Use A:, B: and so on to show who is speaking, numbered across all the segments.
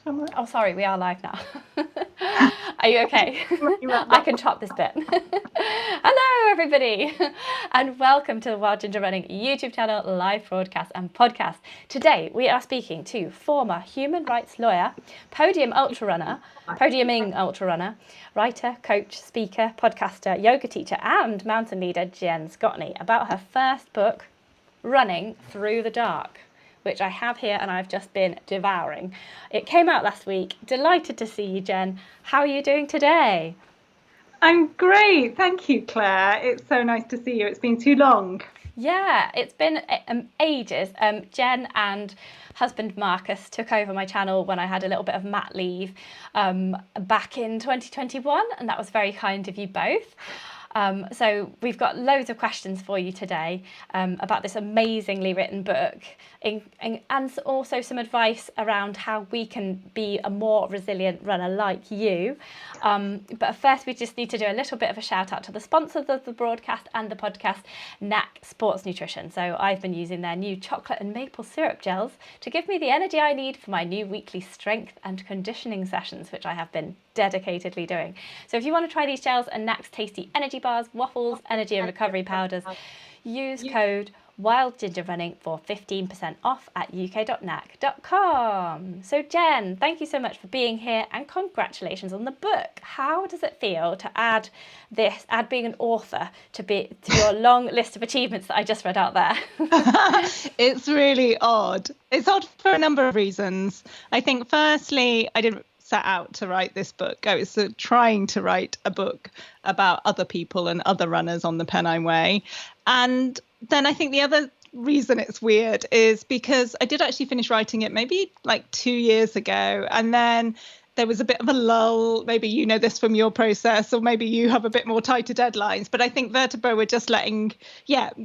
A: Oh, sorry, we are live now. Are you okay? I can chop this bit. Hello, everybody, and welcome to the Wild Ginger Running YouTube channel, live broadcast and podcast. Today, we are speaking to former human rights lawyer, podiuming ultra runner, writer, coach, speaker, podcaster, yoga teacher, and mountain leader, Jen Scotney, about her first book, Running Through the Dark, which I have here and I've just been devouring. It came out last week. Delighted to see you, Jen. How are you doing today?
B: I'm great. Thank you, Claire. It's so nice to see you. It's been too long.
A: Yeah, it's been ages. Jen and husband Marcus took over my channel when I had a little bit of mat leave back in 2021, and that was very kind of you both. So we've got loads of questions for you today about this amazingly written book and also some advice around how we can be a more resilient runner like you. But first we just need to do a little bit of a shout out to the sponsors of the broadcast and the podcast, NAC Sports Nutrition. So I've been using their new chocolate and maple syrup gels to give me the energy I need for my new weekly strength and conditioning sessions, which I have been dedicatedly doing. So if you want to try these gels and NAC's tasty energy bars, waffles, energy and recovery powders, use code WILDGINGERRUNNING for 15% off at uk.nac.com. So Jen, thank you so much for being here and congratulations on the book. How does it feel to add being an author to your long list of achievements that I just read out there?
C: It's really odd. It's odd for a number of reasons. I think firstly, I didn't set out to write this book. I was trying to write a book about other people and other runners on the Pennine Way. And then I think the other reason it's weird is because I did actually finish writing it maybe like 2 years ago. And then there was a bit of a lull. Maybe you know this from your process, or maybe you have a bit more tighter deadlines. But I think Vertebra were just letting,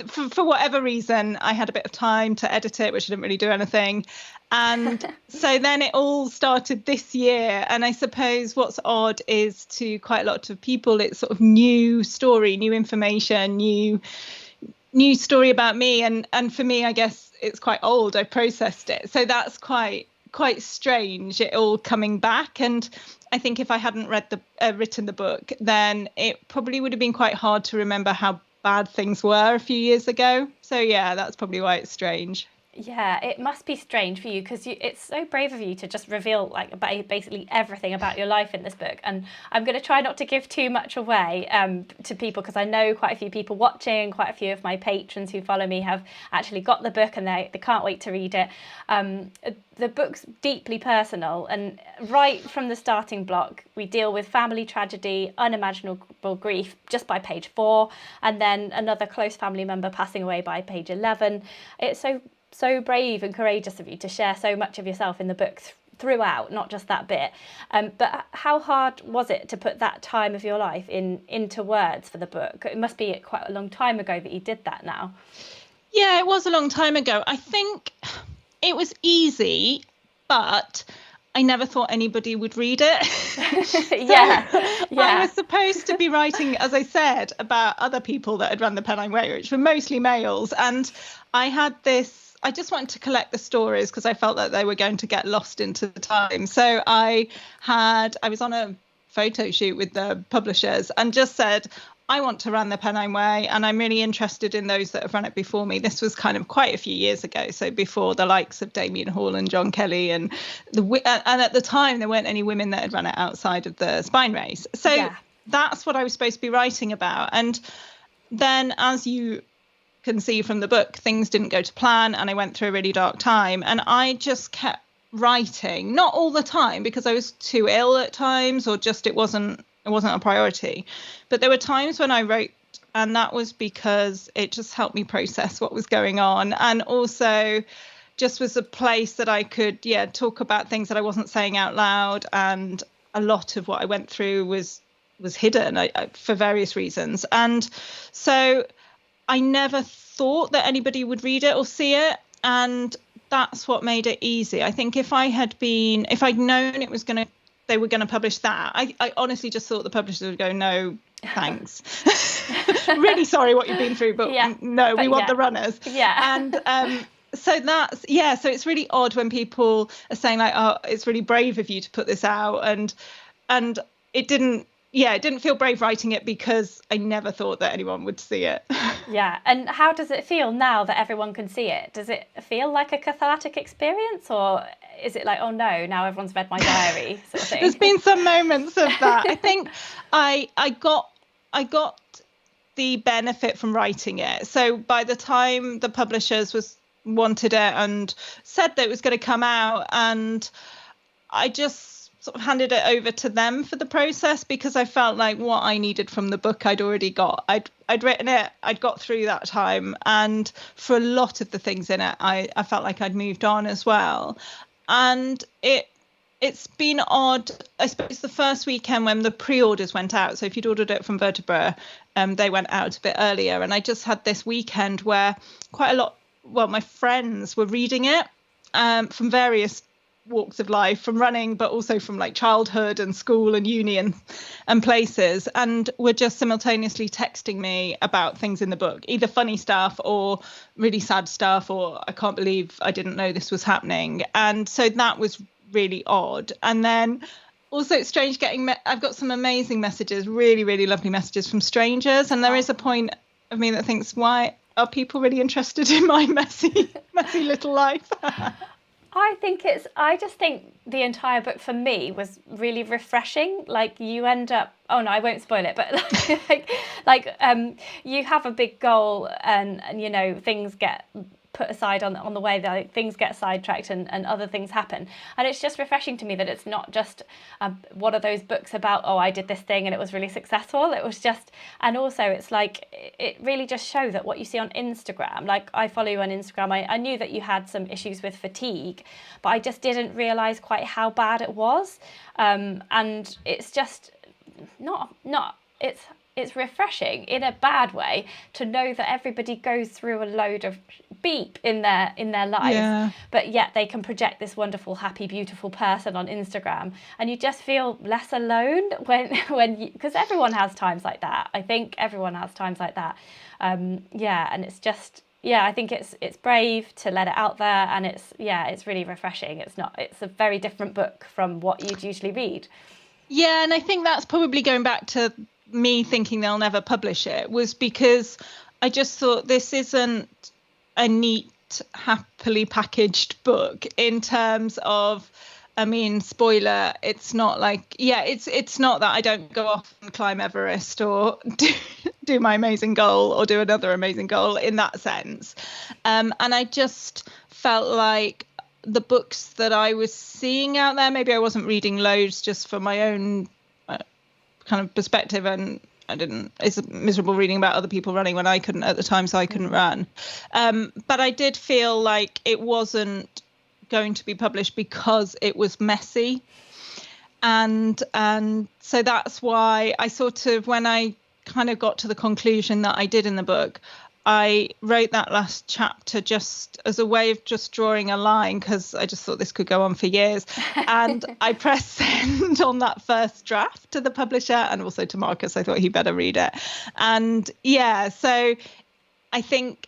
C: for whatever reason, I had a bit of time to edit it, which I didn't really do anything. And so then it all started this year. And I suppose what's odd is to quite a lot of people, it's sort of new story, new information, new story about me. And for me, I guess it's quite old. I processed it. So that's quite strange, it all coming back. And I think if I hadn't written the book, then it probably would have been quite hard to remember how bad things were a few years ago. So yeah, that's probably why it's strange.
A: Yeah, it must be strange for you because it's so brave of you to just reveal like basically everything about your life in this book. And I'm going to try not to give too much away to people because I know quite a few people watching, quite a few of my patrons who follow me have actually got the book and they can't wait to read it. The book's deeply personal, and right from the starting block, we deal with family tragedy, unimaginable grief just by page 4, and then another close family member passing away by page 11. It's so brave and courageous of you to share so much of yourself in the book throughout, not just that bit. But how hard was it to put that time of your life into words for the book? It must be quite a long time ago that you did that now.
C: Yeah, it was a long time ago. I think it was easy, but I never thought anybody would read it.
A: Yeah.
C: I was supposed to be writing, as I said, about other people that had run the Pennine Way, which were mostly males. And I just wanted to collect the stories because I felt that they were going to get lost into the time. So I was on a photo shoot with the publishers and just said, I want to run the Pennine Way and I'm really interested in those that have run it before me. This was kind of quite a few years ago. So before the likes of Damien Hall and John Kelly and at the time there weren't any women that had run it outside of the spine race. So That's what I was supposed to be writing about. And then as you can see from the book, things didn't go to plan and I went through a really dark time and I just kept writing, not all the time because I was too ill at times or just it wasn't a priority, but there were times when I wrote and that was because it just helped me process what was going on and also just was a place that I could talk about things that I wasn't saying out loud, and a lot of what I went through was hidden for various reasons. And so I never thought that anybody would read it or see it. And that's what made it easy. I think if I'd known they were going to publish that, I honestly just thought the publishers would go, no, thanks. Really sorry what you've been through, but we want the runners.
A: Yeah.
C: And So that's, yeah, so it's really odd when people are saying like, oh, it's really brave of you to put this out, and it didn't feel brave writing it because I never thought that anyone would see it.
A: Yeah. And how does it feel now that everyone can see it? Does it feel like a cathartic experience, or is it like, oh no, now everyone's read my diary sort of thing?
C: There's been some moments of that. I think I got the benefit from writing it. So by the time the publishers wanted it and said that it was going to come out, and I just sort of handed it over to them for the process, because I felt like what I needed from the book I'd already got. I'd written it, I'd got through that time, and for a lot of the things in it, I felt like I'd moved on as well. And it's been odd. I suppose the first weekend when the pre-orders went out, so if you'd ordered it from Vertebra, they went out a bit earlier, and I just had this weekend where quite a lot, well, my friends were reading it from various walks of life, from running, but also from like childhood and school and uni and places, and were just simultaneously texting me about things in the book, either funny stuff or really sad stuff, or I can't believe I didn't know this was happening. And so that was really odd. And then also it's strange getting I've got some amazing messages, really, really lovely messages from strangers, and there is a point of me that thinks, why are people really interested in my messy little life?
A: I just think the entire book for me was really refreshing. Like, you end up, oh no, I won't spoil it, but you have a big goal, and you know, things get put aside on the way, that like, things get sidetracked and other things happen. And it's just refreshing to me that it's not just one of those books about, oh, I did this thing and it was really successful. It was just, and also it's like, it really just shows that what you see on Instagram, like I follow you on Instagram, I knew that you had some issues with fatigue, but I just didn't realise quite how bad it was. And it's just it's refreshing in a bad way to know that everybody goes through a load of beep in their lives, but yet they can project this wonderful, happy, beautiful person on Instagram, and you just feel less alone when you, because everyone has times like that. I think everyone has times like that. And it's just, I think it's brave to let it out there, and it's really refreshing. It's a very different book from what you'd usually read.
C: Yeah, and I think that's probably going back to me thinking they'll never publish it, was because I just thought this isn't a neat, happily packaged book in terms of, I mean, spoiler, it's not like, it's not that I don't go off and climb Everest or do my amazing goal or do another amazing goal in that sense. And I just felt like the books that I was seeing out there, maybe I wasn't reading loads just for my own kind of perspective, and it's miserable reading about other people running when I couldn't at the time, so I couldn't run. But I did feel like it wasn't going to be published because it was messy. And so that's why I sort of, when I kind of got to the conclusion that I did in the book, I wrote that last chapter just as a way of just drawing a line, because I just thought this could go on for years. And I pressed send on that first draft to the publisher and also to Marcus. I thought he better read it. And so I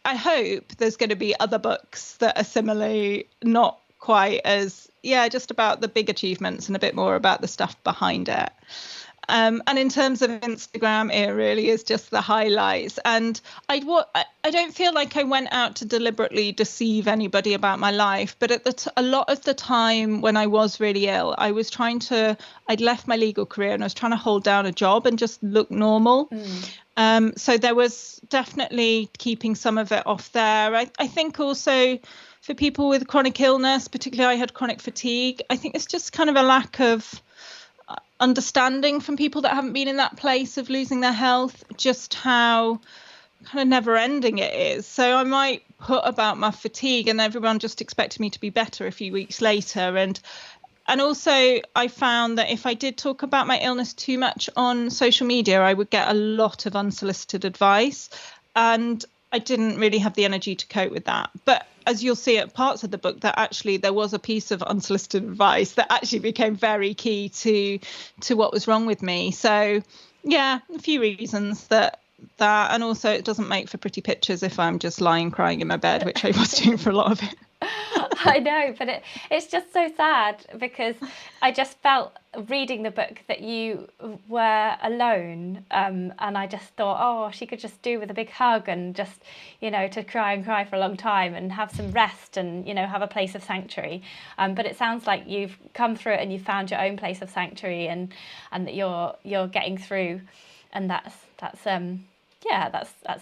C: hope there's going to be other books that are similarly not quite as, just about the big achievements and a bit more about the stuff behind it. And in terms of Instagram, it really is just the highlights. And I don't feel like I went out to deliberately deceive anybody about my life. But at a lot of the time when I was really ill, I'd left my legal career and I was trying to hold down a job and just look normal. So there was definitely keeping some of it off there. I think also for people with chronic illness, particularly I had chronic fatigue, I think it's just kind of a lack of understanding from people that haven't been in that place of losing their health, just how kind of never ending it is. So I might put about my fatigue and everyone just expected me to be better a few weeks later. And also I found that if I did talk about my illness too much on social media, I would get a lot of unsolicited advice, and I didn't really have the energy to cope with that. But as you'll see at parts of the book, that actually there was a piece of unsolicited advice that actually became very key to what was wrong with me. So, a few reasons that that, and also it doesn't make for pretty pictures if I'm just lying crying in my bed, which I was doing for a lot of it.
A: I know, but it's just so sad, because I just felt reading the book that you were alone, and I just thought, oh, she could just do with a big hug and just, to cry and cry for a long time and have some rest and, have a place of sanctuary. But it sounds like you've come through it and you've found your own place of sanctuary, and that you're getting through, and that's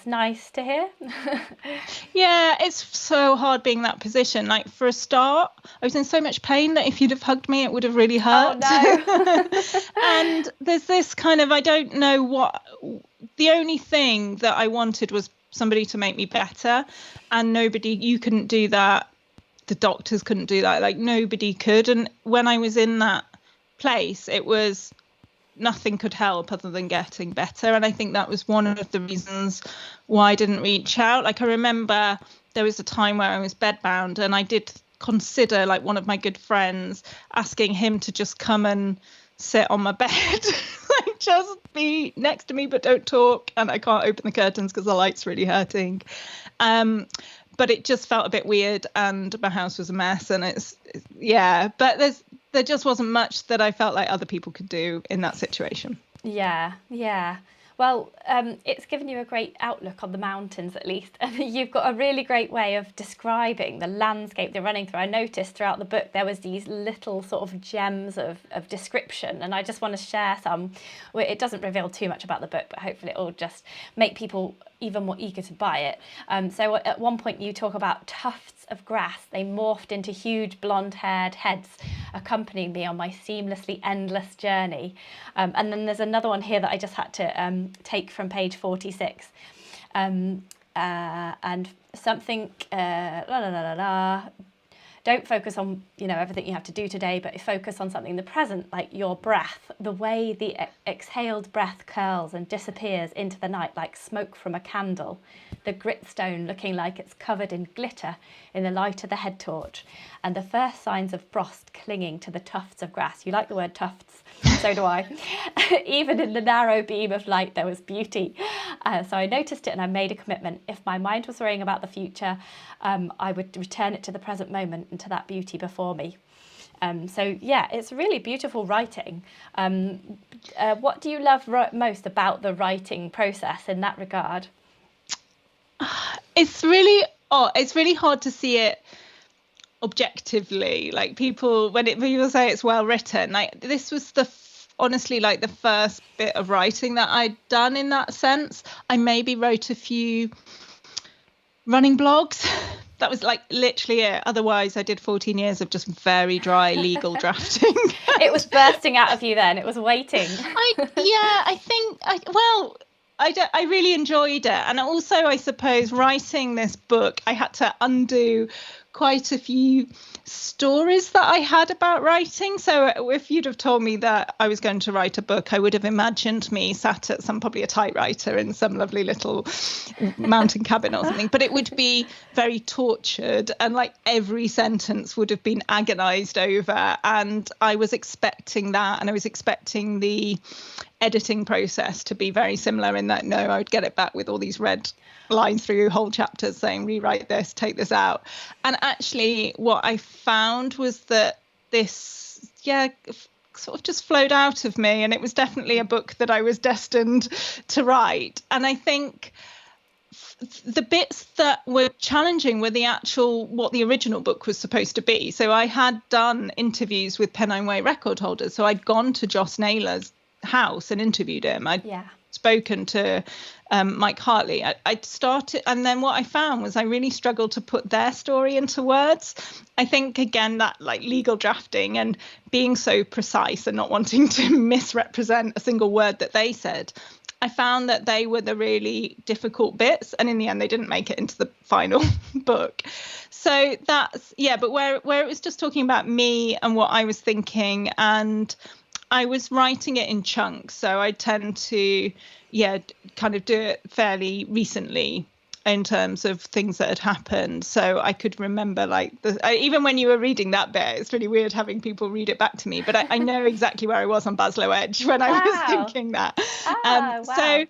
A: nice to hear.
C: Yeah, it's so hard being in that position. Like, for a start, I was in so much pain that if you'd have hugged me, it would have really hurt.
A: Oh, no.
C: And there's this kind of, I don't know what, the only thing that I wanted was somebody to make me better. And you couldn't do that. The doctors couldn't do that. Like, nobody could. And when I was in that place, it was, nothing could help other than getting better. And I think that was one of the reasons why I didn't reach out. Like, I remember there was a time where I was bedbound, and I did consider, like, one of my good friends asking him to just come and sit on my bed, like, just be next to me, but don't talk. And I can't open the curtains because the light's really hurting. But it just felt a bit weird, and my house was a mess, and but there just wasn't much that I felt like other people could do in that situation.
A: Yeah. Well, it's given you a great outlook on the mountains, at least. You've got a really great way of describing the landscape they're running through. I noticed throughout the book there was these little sort of gems of description, and I just want to share some. It doesn't reveal too much about the book, but hopefully it will just make people even more eager to buy it. So at one point you talk about tufts of grass. They morphed into huge blonde-haired heads, accompanying me on my seamlessly endless journey. And then there's another one here that I just had to take from page 46. And something, don't focus on, everything you have to do today, but focus on something in the present, like your breath, the way the exhaled breath curls and disappears into the night like smoke from a candle, the gritstone looking like it's covered in glitter in the light of the head torch, and the first signs of frost clinging to the tufts of grass. You like the word tufts, so do I. Even in the narrow beam of light, there was beauty. So I noticed it and I made a commitment. If my mind was worrying about the future, I would return it to the present moment and to that beauty before me. It's really beautiful writing. What do you love most about the writing process in that regard?
C: It's really hard to see it objectively. Like, people say it's well written, like, this was honestly like the first bit of writing that I'd done in that sense. I maybe wrote a few running blogs. That was like literally it. Otherwise, I did 14 years of just very dry legal drafting.
A: It was bursting out of you then. It was waiting.
C: I really enjoyed it. And also, I suppose, writing this book, I had to undo quite a few stories that I had about writing. So if you'd have told me that I was going to write a book, I would have imagined me sat at probably a typewriter in some lovely little mountain cabin or something. But it would be very tortured, and like every sentence would have been agonized over. And I was expecting that, and I was expecting the editing process to be very similar in that, no, I would get it back with all these red lines through whole chapters saying rewrite this, take this out. And actually what I found was that this sort of just flowed out of me, and it was definitely a book that I was destined to write. And I think the bits that were challenging were what the original book was supposed to be. So I had done interviews with Pennine Way record holders, so I'd gone to Joss Naylor's house and interviewed him. I'd spoken to Mike Hartley. I'd started, and then what I found was I really struggled to put their story into words. I think, again, that like legal drafting and being so precise and not wanting to misrepresent a single word that they said, I found that they were the really difficult bits, and in the end they didn't make it into the final book. So that's but where it was just talking about me and what I was thinking, and I was writing it in chunks, so I tend to kind of do it fairly recently in terms of things that had happened. So I could remember, like, even when you were reading that bit, it's really weird having people read it back to me, but I know exactly where I was on Baslow Edge when I was thinking that.
A: Wow.
C: So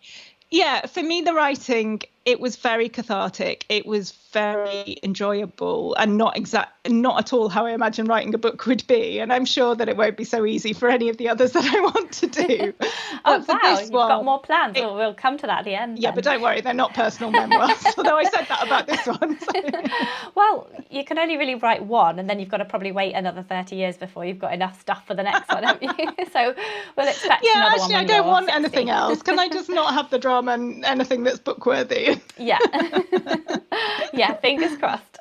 C: Yeah, for me, the writing, it was very cathartic. It was very enjoyable and not at all how I imagine writing a book would be. And I'm sure that it won't be so easy for any of the others that I want to do.
A: Oh, wow, you've got more plans. We'll come to that at the end.
C: Yeah,
A: then.
C: But don't worry, they're not personal memoirs, although I said that about this one. So.
A: Well, you can only really write one, and then you've got to probably wait another 30 years before you've got enough stuff for the next one, haven't you? So we'll expect another one.
C: Yeah, actually, I don't want anything else. Can I just not have the drama and anything that's book worthy?
A: Yeah. Yeah, fingers crossed.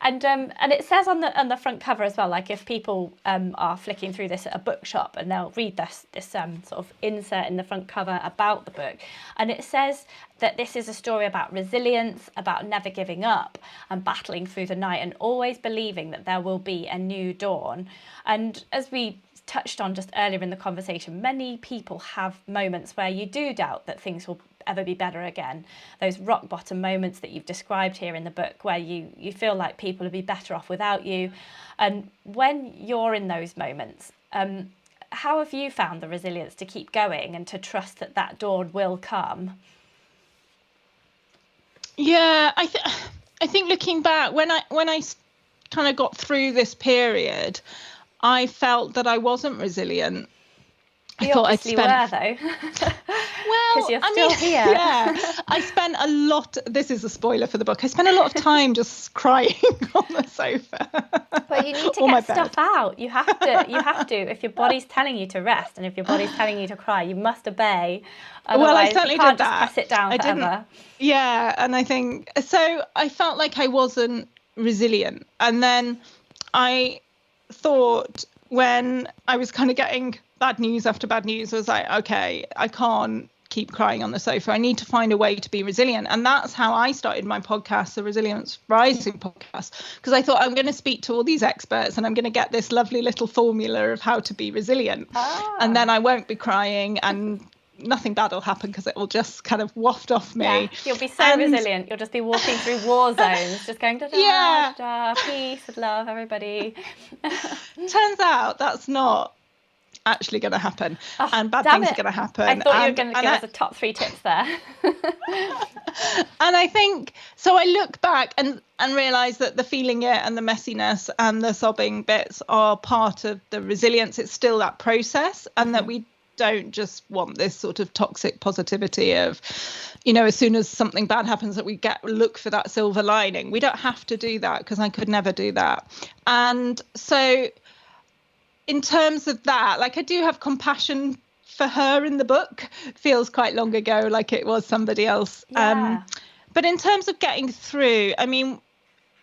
A: And it says on the front cover as well, like if people are flicking through this at a bookshop and they'll read this sort of insert in the front cover about the book, and it says that this is a story about resilience, about never giving up and battling through the night and always believing that there will be a new dawn. And as we touched on just earlier in the conversation, many people have moments where you do doubt that things will ever be better again. Those rock bottom moments that you've described here in the book where you feel like people will be better off without you. And when you're in those moments, how have you found the resilience to keep going and to trust that that dawn will come?
C: Yeah, I think looking back, when I kind of got through this period, I felt that I wasn't resilient.
A: You obviously were, though.
C: Well,
A: because you're still here.
C: Yeah, I spent a lot. This is a spoiler for the book. I spent a lot of time just crying on the sofa.
A: But you need to get stuff out. You have to. If your body's telling you to rest and if your body's telling you to cry, you must obey. Otherwise,
C: well, I certainly
A: you can't
C: did
A: just
C: that.
A: press it down forever.
C: Yeah, and I think so. I felt like I wasn't resilient, and then I thought when I was kind of getting bad news after bad news, I was like, okay, I can't keep crying on the sofa. I need to find a way to be resilient. And that's how I started my podcast, the Resilience Rising podcast, because I thought I'm going to speak to all these experts and I'm going to get this lovely little formula of how to be resilient. And then I won't be crying and nothing bad will happen because it will just kind of waft off me.
A: Yeah, you'll be so resilient. You'll just be walking through war zones, just going da-da, peace and love, everybody.
C: Turns out that's not actually going to happen, and bad things are going to happen.
A: I thought you were going to give us a top 3 tips there.
C: And I think so. I look back and realize that the feeling it and the messiness and the sobbing bits are part of the resilience. It's still that process, and that we don't just want this sort of toxic positivity of, as soon as something bad happens that we look for that silver lining. We don't have to do that, because I could never do that. And so in terms of that, like, I do have compassion for her in the book. Feels quite long ago, like it was somebody else.
A: Yeah.
C: But in terms of getting through, I mean,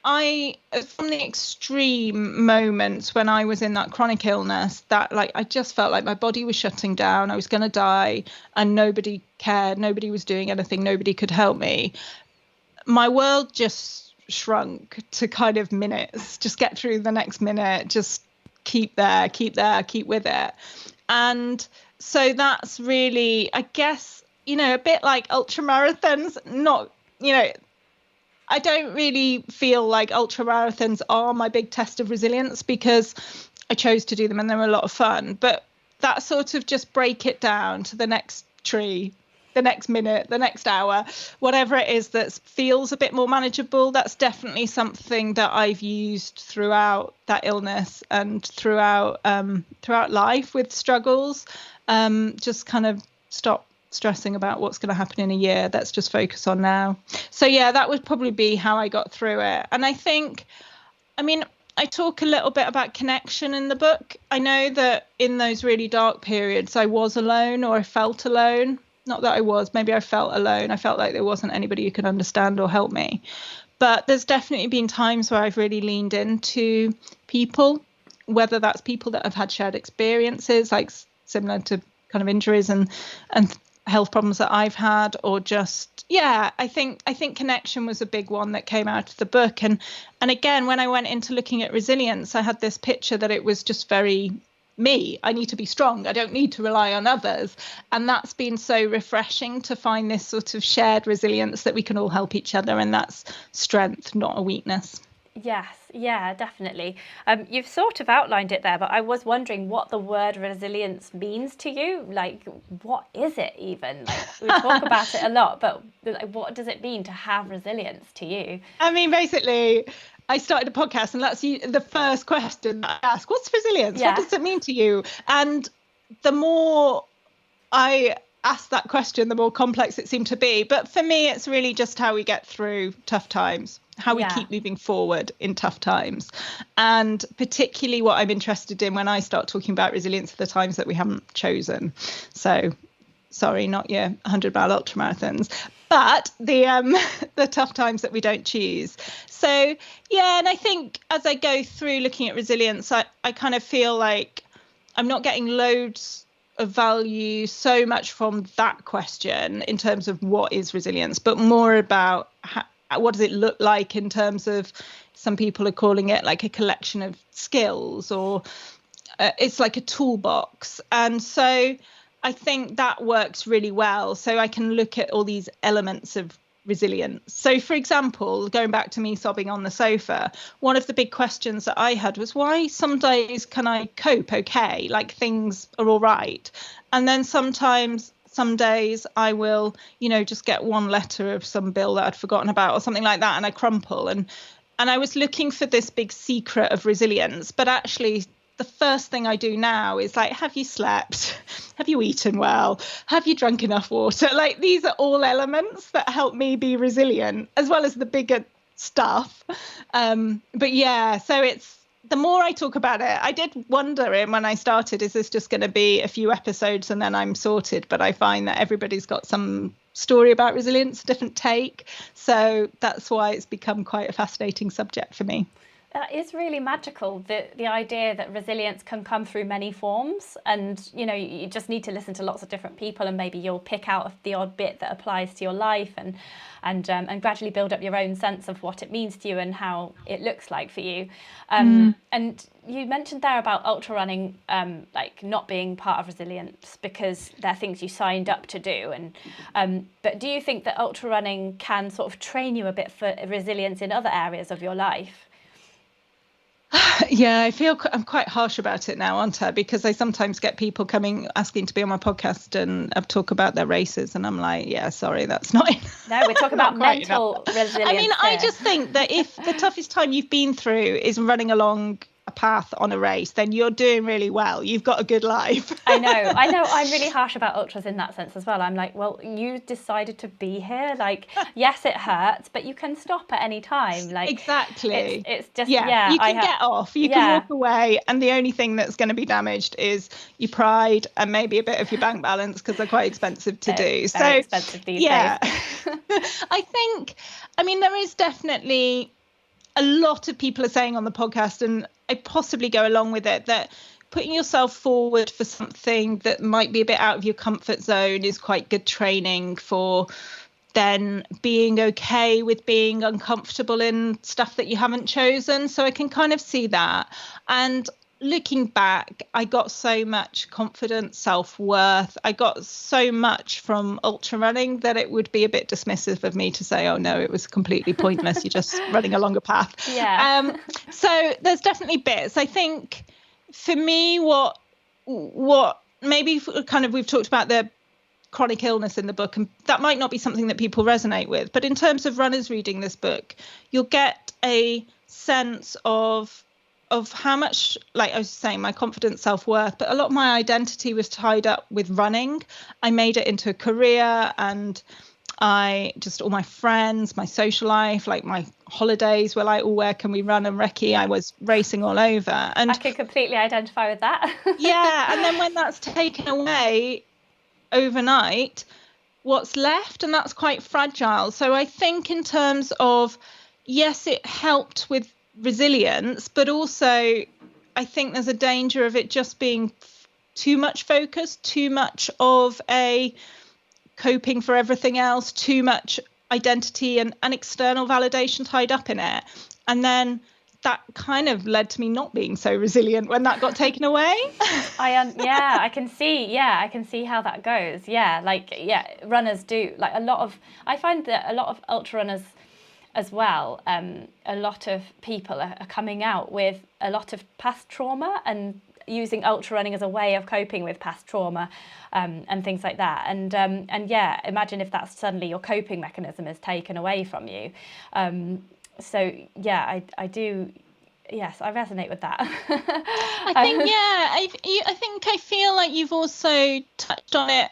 C: from the extreme moments when I was in that chronic illness, that like I just felt like my body was shutting down, I was going to die, and nobody cared, nobody was doing anything, nobody could help me. My world just shrunk to kind of minutes. Just get through the next minute, just keep there, keep with it. And so that's really, I guess, a bit like ultra marathons. Not, I don't really feel like ultra marathons are my big test of resilience, because I chose to do them and they were a lot of fun. But that sort of just break it down to the next tree, the next minute, the next hour, whatever it is that feels a bit more manageable. That's definitely something that I've used throughout that illness and throughout life with struggles. Just kind of stop stressing about what's going to happen in a year. Let's just focus on now. So yeah, that would probably be how I got through it. And I think, I talk a little bit about connection in the book. I know that in those really dark periods, I was alone, or I felt alone. Not that I was, maybe I felt alone. I felt like there wasn't anybody who could understand or help me. But there's definitely been times where I've really leaned into people, whether that's people that have had shared experiences, like similar to kind of injuries and health problems that I've had, or just, I think connection was a big one that came out of the book. And again, when I went into looking at resilience, I had this picture that it was just very me. I need to be strong. I don't need to rely on others. And that's been so refreshing to find this sort of shared resilience that we can all help each other. And that's strength, not a weakness.
A: Yes, yeah, definitely. You've sort of outlined it there, but I was wondering what the word resilience means to you. Like, what is it even? Like, we talk about it a lot, but like, what does it mean to have resilience to you?
C: I mean, basically, I started a podcast, and that's the first question I ask. What's resilience?
A: Yeah.
C: What does it mean to you? And the more I asked that question, the more complex it seemed to be. But for me, it's really just how we get through tough times, how we keep moving forward in tough times. And particularly what I'm interested in when I start talking about resilience are the times that we haven't chosen. So sorry, not your 100-mile ultramarathons, but the tough times that we don't choose. So, yeah, and I think as I go through looking at resilience, I kind of feel like I'm not getting loads of value so much from that question in terms of what is resilience, but more about what does it look like in terms of, some people are calling it like a collection of skills, or it's like a toolbox. And so I think that works really well. So I can look at all these elements of resilience. So, for example, going back to me sobbing on the sofa, one of the big questions that I had was, why some days can I cope okay, like things are all right, and then sometimes some days I will, just get one letter of some bill that I'd forgotten about or something like that, and I crumple. And I was looking for this big secret of resilience, but actually the first thing I do now is like, have you slept? Have you eaten well? Have you drunk enough water? Like, these are all elements that help me be resilient, as well as the bigger stuff. But yeah, so it's, the more I talk about it, I did wonder when I started, is this just going to be a few episodes and then I'm sorted? But I find that everybody's got some story about resilience, different take. So that's why it's become quite a fascinating subject for me.
A: That is really magical, the idea that resilience can come through many forms, and you just need to listen to lots of different people, and maybe you'll pick out the odd bit that applies to your life, and gradually build up your own sense of what it means to you and how it looks like for you. And you mentioned there about ultra running, like not being part of resilience because they're things you signed up to do. And but do you think that ultra running can sort of train you a bit for resilience in other areas of your life?
C: Yeah, I feel I'm quite harsh about it now, aren't I? Because I sometimes get people asking to be on my podcast and talk about their races, and I'm like, yeah, sorry, that's not enough.
A: No, we're talking about mental resilience.
C: I mean, I just think that if the toughest time you've been through is running along a path on a race, then you're doing really well. You've got a good life.
A: I know. I'm really harsh about ultras in that sense as well. I'm like, well, you decided to be here. Like, yes, it hurts, but you can stop at any time. Like,
C: exactly.
A: It's just,
C: you can get off. You can walk away, and the only thing that's going to be damaged is your pride and maybe a bit of your bank balance, because they're quite expensive to do.
A: Very expensive these days.
C: I think, there is definitely a lot of people are saying on the podcast, and I possibly go along with it, that putting yourself forward for something that might be a bit out of your comfort zone is quite good training for then being okay with being uncomfortable in stuff that you haven't chosen. So I can kind of see that. And looking back, I got so much confidence, self-worth. I got so much from ultra running that it would be a bit dismissive of me to say, oh no, it was completely pointless. You're just running along a path.
A: Yeah.
C: So there's definitely bits. I think for me, what maybe kind of, we've talked about the chronic illness in the book, and that might not be something that people resonate with. But in terms of runners reading this book, you'll get a sense of how much, like I was saying, my confidence, self-worth, but a lot of my identity was tied up with running. I made it into a career, and all my friends, my social life, like my holidays were like, oh, where can we run and recce? I was racing all over. And
A: I can completely identify with that.
C: Yeah. And then when that's taken away overnight, what's left? And that's quite fragile. So I think in terms of, yes, it helped with resilience, but also I think there's a danger of it just being too much focus, too much of a coping for everything else, too much identity and external validation tied up in it. And then that kind of led to me not being so resilient when that got taken away.
A: I can see how that goes. Runners do, like, I find that a lot of ultra runners as well, a lot of people are coming out with a lot of past trauma and using ultra running as a way of coping with past trauma, and things like that. And yeah, imagine if that's suddenly your coping mechanism is taken away from you. So yeah, I do. Yes, I resonate with that.
C: I feel like you've also touched on it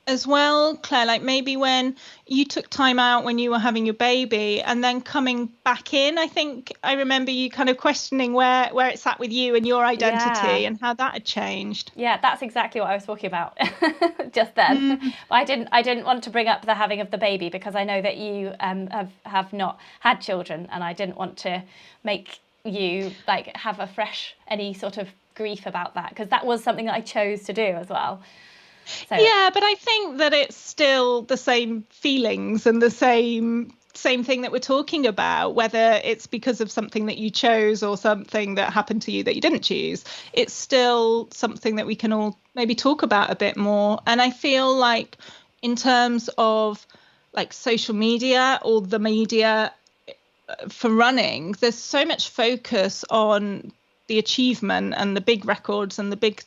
C: as well, Claire, like maybe when you took time out when you were having your baby and then coming back in, I think I remember you kind of questioning where it sat with you and your identity and how that had changed.
A: Yeah, that's exactly what I was talking about just then. I didn't want to bring up the having of the baby because I know that you have not had children, and I didn't want to make you like have any sort of grief about that, because that was something that I chose to do as well. So.
C: Yeah, but I think that it's still the same feelings and the same thing that we're talking about, whether it's because of something that you chose or something that happened to you that you didn't choose. It's still something that we can all maybe talk about a bit more. And I feel like in terms of like social media or the media for running, there's so much focus on the achievement and the big records and the big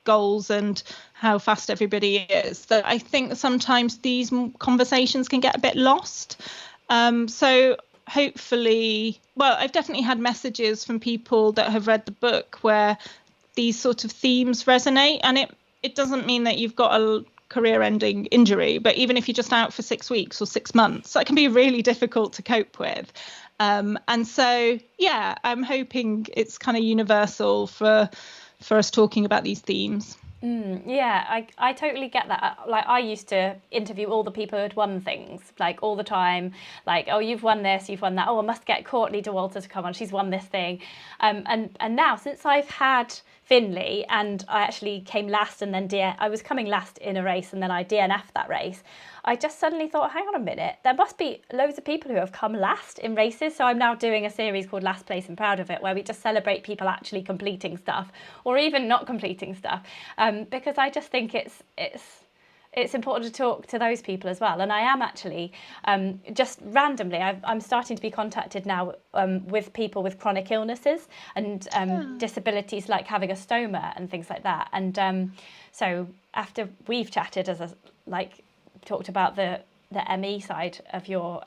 C: goals and how fast everybody is, that I think sometimes these conversations can get a bit lost. So hopefully, well, I've definitely had messages from people that have read the book where these sort of themes resonate, and it doesn't mean that you've got a career-ending injury, but even if you're just out for 6 weeks or 6 months, that can be really difficult to cope with. And so, yeah, I'm hoping it's kind of universal for us talking about these themes.
A: Yeah, I totally get that. Like, I used to interview all the people who had won things, like all the time. Like, oh, you've won this, you've won that. Oh, I must get Courtney DeWalter to come on. She's won this thing. And now, since I've had Finley, and I actually came last, and then I was coming last in a race, and then I DNF'd that race. I just suddenly thought, hang on a minute, there must be loads of people who have come last in races. So I'm now doing a series called Last Place and Proud of It, where we just celebrate people actually completing stuff, or even not completing stuff, because I just think it's important to talk to those people as well. And I am actually just randomly, I'm starting to be contacted now with people with chronic illnesses and disabilities, like having a stoma and things like that. And so after we've chatted, talked about the ME side of your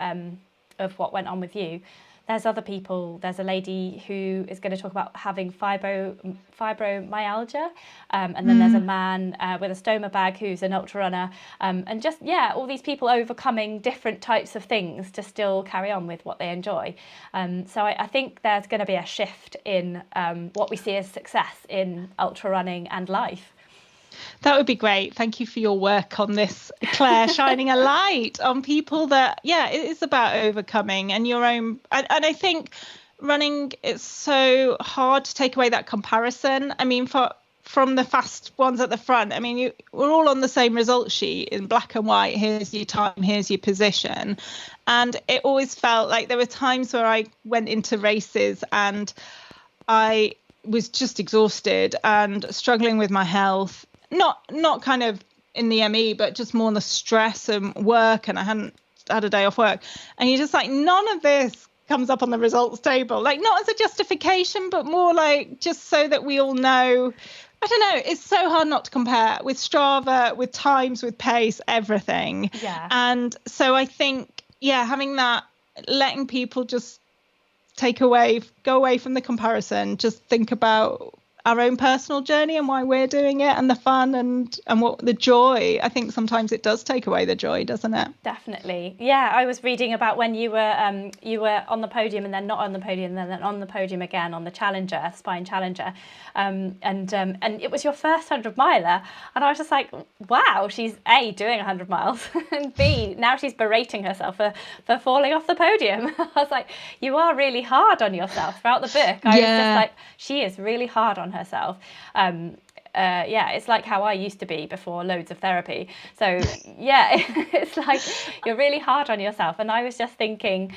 A: of what went on with you, there's other people. There's a lady who is going to talk about having fibromyalgia, and then there's a man with a stoma bag who's an ultra runner, and just all these people overcoming different types of things to still carry on with what they enjoy. So I think there's going to be a shift in what we see as success in ultra running and life.
C: That would be great. Thank you for your work on this, Claire, shining a light on people that, it is about overcoming and your own. And I think running, it's so hard to take away that comparison. I mean, from the fast ones at the front, I mean, we're all on the same result sheet in black and white. Here's your time, here's your position. And it always felt like there were times where I went into races and I was just exhausted and struggling with my health. Not kind of in the ME, but just more on the stress and work, and I hadn't had a day off work. And you're just like, none of this comes up on the results table, like not as a justification, but more like just so that we all know. I don't know, it's so hard not to compare with Strava, with times, with pace, everything.
A: Yeah.
C: And so I think, having that, letting people just go away from the comparison, just think about our own personal journey and why we're doing it, and the fun and what the joy. I think sometimes it does take away the joy, doesn't it?
A: Definitely. Yeah, I was reading about when you were on the podium and then not on the podium and then on the podium again on the Challenger, Spine Challenger, and it was your first 100 miler, and I was just like, wow, she's A, doing 100 miles, and B, now she's berating herself for falling off the podium. I was like, you are really hard on yourself throughout the book. I was just like, she is really hard on herself. It's like how I used to be before loads of therapy. So it's like you're really hard on yourself. And I was just thinking,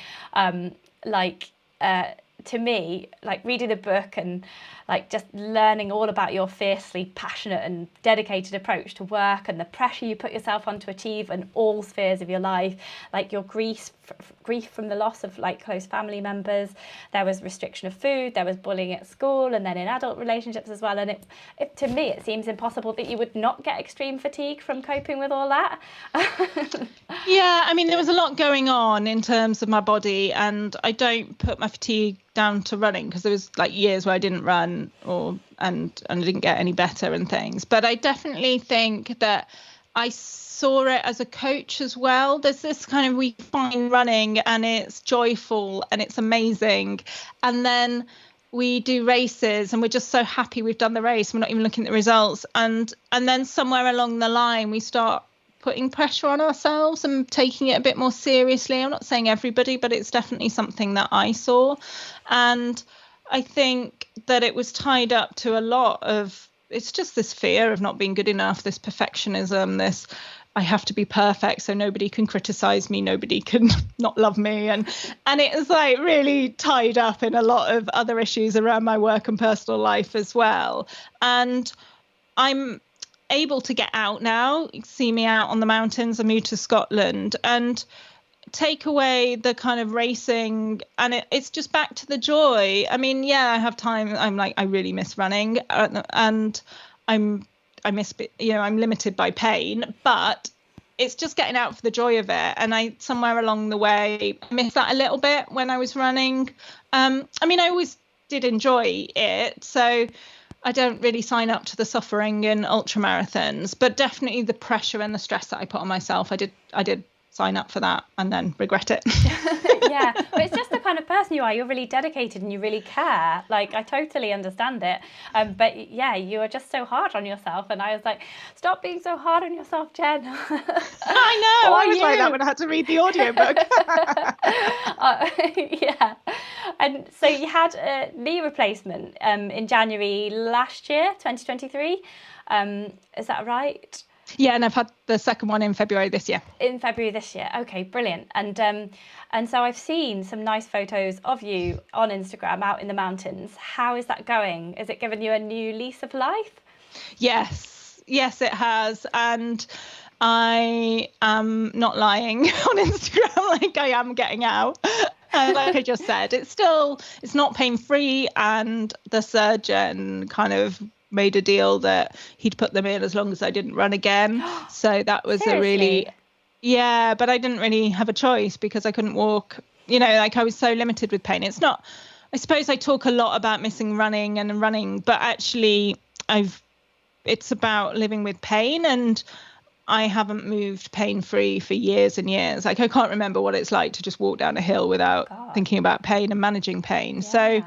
A: to me, like reading the book and like just learning all about your fiercely passionate and dedicated approach to work and the pressure you put yourself on to achieve in all spheres of your life, like your grief from the loss of like close family members, there was restriction of food, there was bullying at school, and then in adult relationships as well. And it to me, it seems impossible that you would not get extreme fatigue from coping with all that.
C: Yeah, I mean, there was a lot going on in terms of my body, and I don't put my fatigue down to running, because there was like years where I didn't run and I didn't get any better and things. But I definitely think that I saw it as a coach as well. There's this kind of, we find running and it's joyful and it's amazing, and then we do races and we're just so happy we've done the race, we're not even looking at the results, and then somewhere along the line we start putting pressure on ourselves and taking it a bit more seriously. I'm not saying everybody, but it's definitely something that I saw. And I think that it was tied up to a lot of, it's just this fear of not being good enough, this perfectionism, this I have to be perfect so nobody can criticize me, nobody can not love me. And it was like really tied up in a lot of other issues around my work and personal life as well. And I'm able to get out now. You can see me out on the mountains. I moved to Scotland, and take away the kind of racing, and it's just back to the joy. I mean, yeah, I have time. I really miss running, and I'm limited by pain, but it's just getting out for the joy of it. And I somewhere along the way missed that a little bit when I was running. I mean, I always did enjoy it, so I don't really sign up to the suffering in ultra marathons, but definitely the pressure and the stress that I put on myself, I did sign up for that and then regret it.
A: Yeah, but it's just the kind of person you are. You're really dedicated and you really care. Like, I totally understand it. But yeah, you are just so hard on yourself. And I was like, stop being so hard on yourself, Jen.
C: I know. I was like that when I had to read the audiobook.
A: Yeah. And so you had a knee replacement in January last year, 2023. Is that right?
C: Yeah, and I've had the second one in February this year.
A: In February this year. Okay, brilliant. And so I've seen some nice photos of you on Instagram out in the mountains. How is that going? Is it giving you a new lease of life?
C: Yes, it has. And I am not lying on Instagram, like I am getting out. And like I just said, it's not pain-free, and the surgeon kind of made a deal that he'd put them in as long as I didn't run again. So that was
A: Seriously?
C: but I didn't really have a choice because I couldn't walk, like I was so limited with pain. It's not, I suppose I talk a lot about missing running, but actually it's about living with pain, and I haven't moved pain-free for years and years. Like, I can't remember what it's like to just walk down a hill without thinking about pain and managing pain. Yeah. So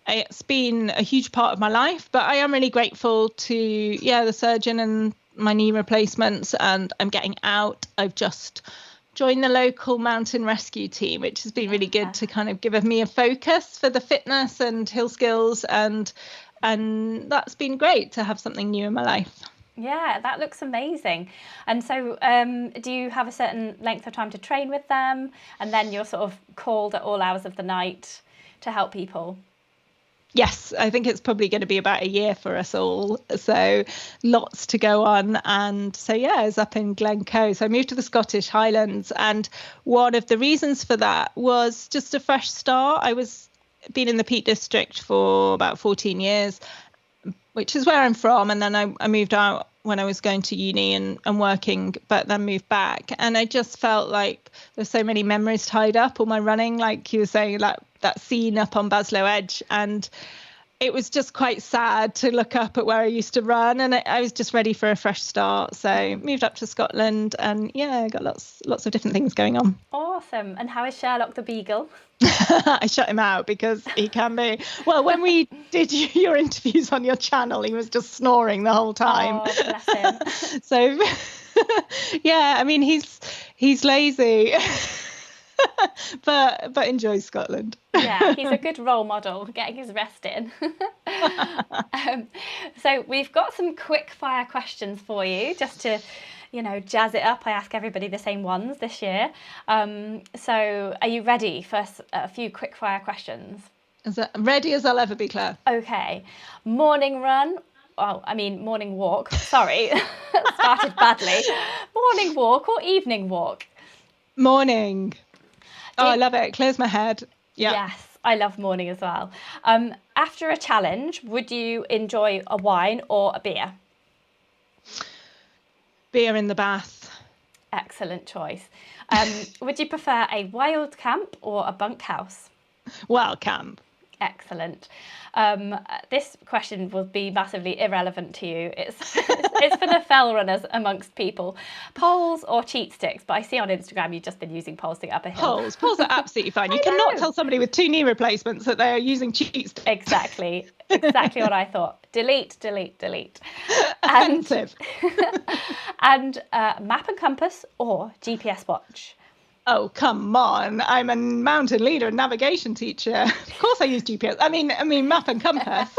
C: it's been a huge part of my life, but I am really grateful to, the surgeon and my knee replacements, and I'm getting out. I've just joined the local mountain rescue team, which has been really good to kind of give me a focus for the fitness and hill skills, and that's been great to have something new in my life.
A: Yeah, that looks amazing. And so do you have a certain length of time to train with them, and then you're sort of called at all hours of the night to help people?
C: Yes, I think it's probably going to be about a year for us all. So lots to go on. And so, I was up in Glencoe. So I moved to the Scottish Highlands. And one of the reasons for that was just a fresh start. I was been in the Peak District for about 14 years, which is where I'm from. And then I moved out when I was going to uni and working, but then moved back. And I just felt like there's so many memories tied up, all my running, like you were saying, like that scene up on Baslow Edge. And it was just quite sad to look up at where I used to run. And I was just ready for a fresh start. So moved up to Scotland, and got lots of different things going on.
A: Awesome. And how is Sherlock the Beagle?
C: I shut him out because he can be. Well, when we did your interviews on your channel, he was just snoring the whole time.
A: Oh, bless him.
C: So, I mean, he's lazy, but enjoys Scotland.
A: Yeah, he's a good role model, getting his rest in. So we've got some quick fire questions for you, just to jazz it up. I ask everybody the same ones this year. So are you ready for a few quick fire questions?
C: Ready as I'll ever be, Claire.
A: Okay. Morning run. Oh, I mean, morning walk. Sorry. Started badly. Morning walk or evening walk?
C: Morning. I love it. It clears my head. Yeah.
A: Yes, I love morning as well. After a challenge, would you enjoy a wine or a beer?
C: Beer in the bath.
A: Excellent choice. Would you prefer a wild camp or a bunkhouse?
C: Wild camp.
A: Excellent. This question will be massively irrelevant to you. It's for the fell runners amongst people. Poles or cheat sticks? But I see on Instagram you've just been using poles to get up a hill.
C: Poles are absolutely fine. You cannot tell somebody with 2 knee replacements that they are using cheat sticks.
A: Exactly what I thought. Delete.
C: Offensive.
A: And map and compass or GPS watch?
C: Oh, come on. I'm a mountain leader and navigation teacher. Of course I use GPS. I mean map and compass.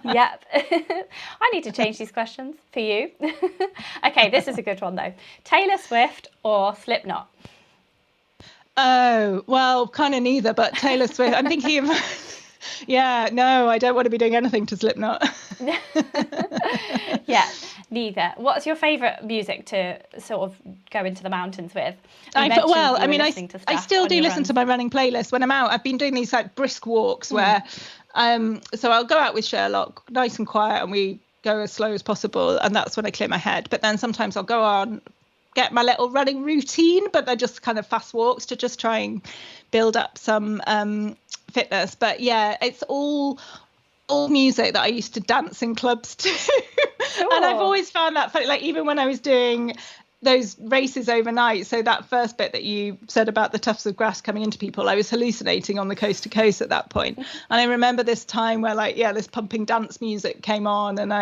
A: Yep. I need to change these questions for you. Okay, this is a good one though. Taylor Swift or Slipknot?
C: Oh, well, kind of neither, but Taylor Swift. I'm thinking of... Yeah, no, I don't want to be doing anything to Slipknot.
A: Yeah, neither. What's your favourite music to sort of go into the mountains with? I
C: still do listen to my running playlist when I'm out. I've been doing these like brisk walks where, so I'll go out with Sherlock, nice and quiet, and we go as slow as possible, and that's when I clear my head. But then sometimes I'll go on, get my little running routine, but they're just kind of fast walks to just try and build up some fitness. But yeah, it's all music that I used to dance in clubs to. Sure. And I've always found that funny, like even when I was doing those races overnight, so that first bit that you said about the tufts of grass coming into people, I was hallucinating on the coast to coast at that point. And I remember this time where this pumping dance music came on and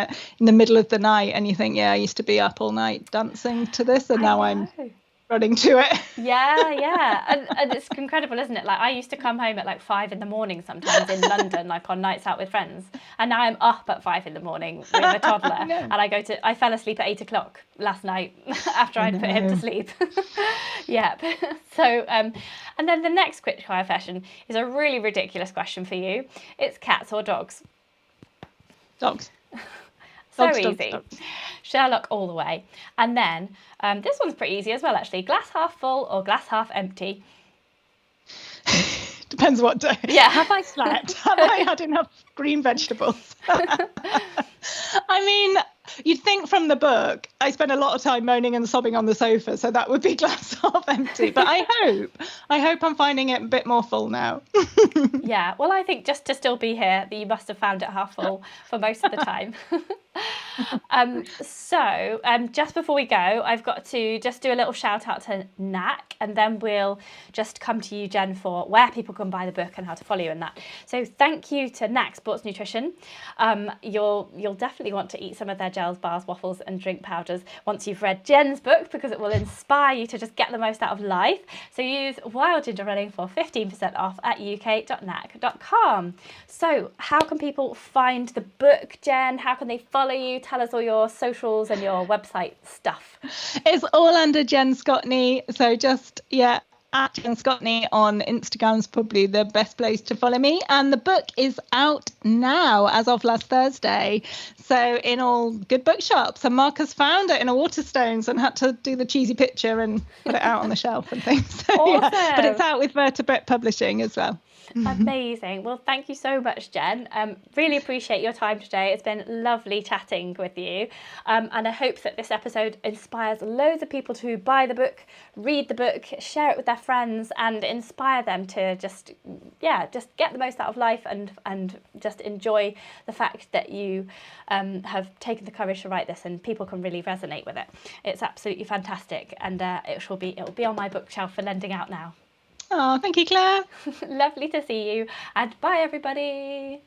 C: in the middle of the night, and you think, I used to be up all night dancing to this, and now I'm running to it.
A: Yeah. And it's incredible, isn't it? Like I used to come home at like 5 a.m. sometimes in London, like on nights out with friends. And now I'm up at 5 a.m. with a toddler. And I fell asleep at 8 o'clock last night after I'd put him to sleep. Yep. So, and then the next quick fire question is a really ridiculous question for you. It's cats or dogs?
C: Dogs.
A: So easy. Dogs. Sherlock all the way. And then this one's pretty easy as well, actually. Glass half full or glass half empty?
C: Depends what day.
A: Yeah.
C: Have I slept? Have I had enough green vegetables? I mean, you'd think from the book, I spent a lot of time moaning and sobbing on the sofa, so that would be glass half empty. But I hope I'm finding it a bit more full now.
A: Yeah, well, I think just to still be here, that you must have found it half full for most of the time. So just before we go, I've got to just do a little shout out to NAC, and then we'll just come to you, Jen, for where people can buy the book and how to follow you in that. So thank you to NAC Sports Nutrition. You'll definitely want to eat some of their gels, bars, waffles and drink powders once you've read Jen's book, because it will inspire you to just get the most out of life. So use Wild Ginger Running for 15% off at uk.nac.com. So how can people find the book, Jen? How can they follow you? Tell us all your socials and your website stuff.
C: It's all under Jen Scotney. So just, at Jen Scotney on Instagram is probably the best place to follow me. And the book is out now as of last Thursday. So in all good bookshops. And Marcus found it in a Waterstones and had to do the cheesy picture and put it out on the shelf and things. So,
A: awesome.
C: But it's out with Vertebrate Publishing as well.
A: Amazing. Well, thank you so much, Jen. Really appreciate your time today. It's been lovely chatting with you. And I hope that this episode inspires loads of people to buy the book, read the book, share it with their friends, and inspire them to just get the most out of life and just enjoy the fact that you have taken the courage to write this, and people can really resonate with it. It's absolutely fantastic, and it'll be on my bookshelf for lending out now.
C: Oh, thank you, Claire.
A: Lovely to see you, and bye everybody.